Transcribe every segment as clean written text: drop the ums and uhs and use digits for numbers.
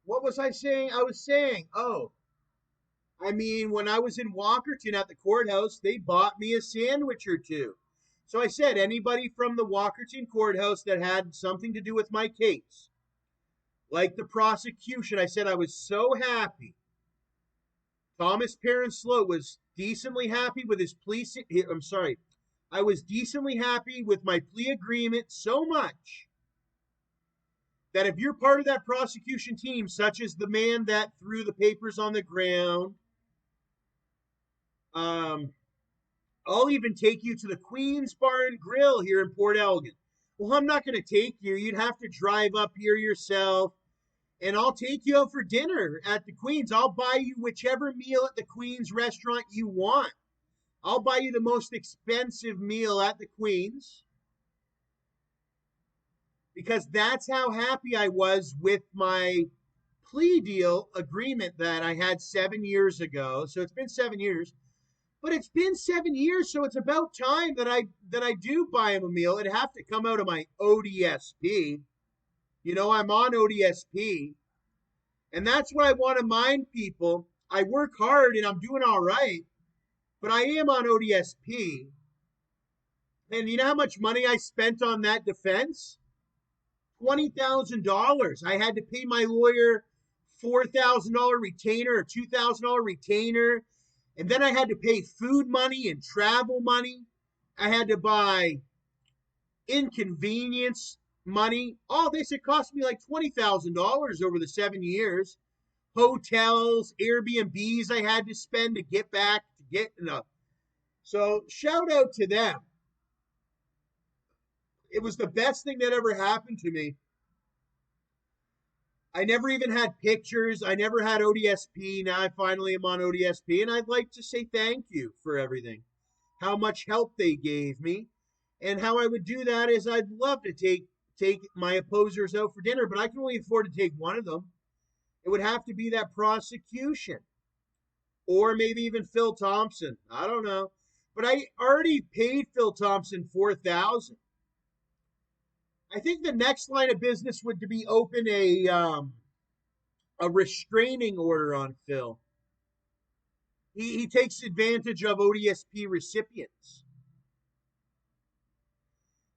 What was I saying? I was saying, oh, I mean, when I was in Walkerton at the courthouse, they bought me a sandwich or two. So I said, anybody from the Walkerton courthouse that had something to do with my case, like the prosecution, I said I was so happy. Thomas Perron-Slote was decently happy with his plea. I'm sorry. I was decently happy with my plea agreement so much that if you're part of that prosecution team, such as the man that threw the papers on the ground, um, I'll even take you to the Queen's Bar and Grill here in Port Elgin. Well, I'm not going to take you. You'd have to drive up here yourself, and I'll take you out for dinner at the Queen's. I'll buy you whichever meal at the Queen's restaurant you want. I'll buy you the most expensive meal at the Queen's because that's how happy I was with my plea deal agreement that I had 7 years ago. So it's been 7 years. But it's been 7 years, so it's about time that I do buy him a meal. It'd have to come out of my ODSP. You know, I'm on ODSP. And that's what I want to mind people. I work hard and I'm doing all right, but I am on ODSP. And you know how much money I spent on that defense? $20,000. I had to pay my lawyer $4,000 retainer or $2,000 retainer. And then I had to pay food money and travel money. I had to buy inconvenience money. All this, it cost me like $20,000 over the 7 years. Hotels, Airbnbs I had to spend to get back, to get enough. So shout out to them. It was the best thing that ever happened to me. I never even had pictures. I never had ODSP. Now I finally am on ODSP, and I'd like to say thank you for everything. How much help they gave me, and how I would do that is I'd love to take my opposers out for dinner, but I can only afford to take one of them. It would have to be that prosecution, or maybe even Phil Thompson. I don't know, but I already paid Phil Thompson $4,000. I think the next line of business would be open a restraining order on Phil. He takes advantage of ODSP recipients.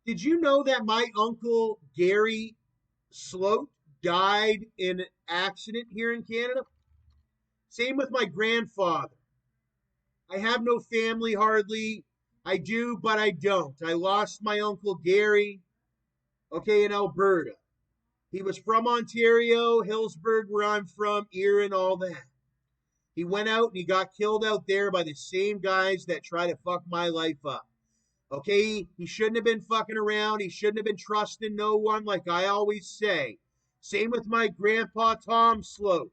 Did you know that my uncle Gary Slote died in an accident here in Canada? Same with my grandfather. I have no family hardly. I do, but I don't. I lost my uncle Gary, okay, in Alberta. He was from Ontario, Hillsburg, where I'm from, Erie, and all that. He went out and he got killed out there by the same guys that try to fuck my life up. Okay, he shouldn't have been fucking around. He shouldn't have been trusting no one, like I always say. Same with my grandpa, Tom Slote.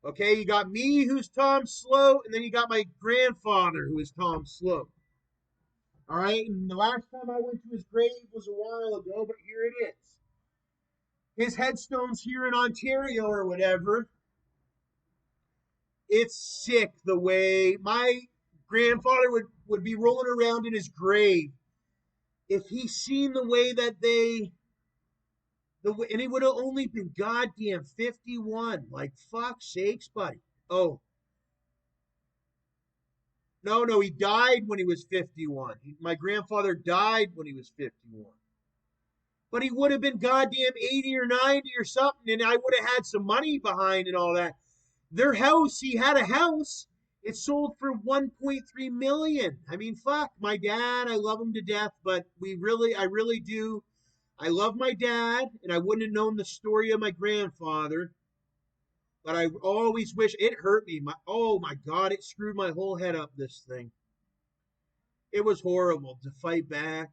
Okay, you got me, who's Tom Slote, and then you got my grandfather, who is Tom Slote. All right, and the last time I went to his grave was a while ago, but here it is. His headstone's here in Ontario or whatever. It's sick the way my grandfather would be rolling around in his grave if he seen the way that and he would have only been goddamn 51. Like, fuck sakes, buddy. Oh, no, he died when he was 51. My grandfather died when he was 51. But he would have been goddamn 80 or 90 or something, and I would have had some money behind and all that. Their house, he had a house. It sold for 1.3 million. I mean, fuck, my dad, I love him to death, but I really do. I love my dad, and I wouldn't have known the story of my grandfather. But I always wish it hurt me. Oh my God, it screwed my whole head up, this thing. It was horrible to fight back.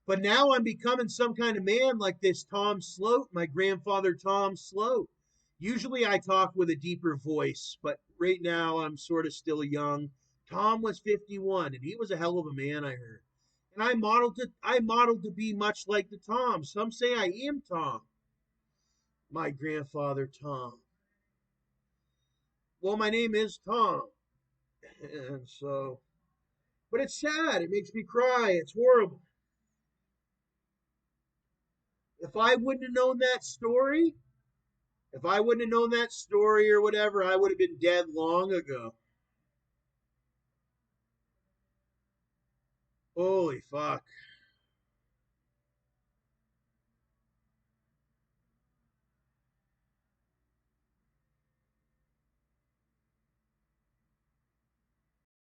But now I'm becoming some kind of man like this Tom Slote, my grandfather Tom Slote. Usually I talk with a deeper voice, but right now I'm sort of still young. Tom was 51, and he was a hell of a man, I heard. And I modeled to be much like the Tom. Some say I am Tom. My grandfather Tom. Well, my name is Tom. And so, but it's sad. It makes me cry. It's horrible. If I wouldn't have known that story, If I wouldn't have known that story or whatever, I would have been dead long ago. Holy fuck.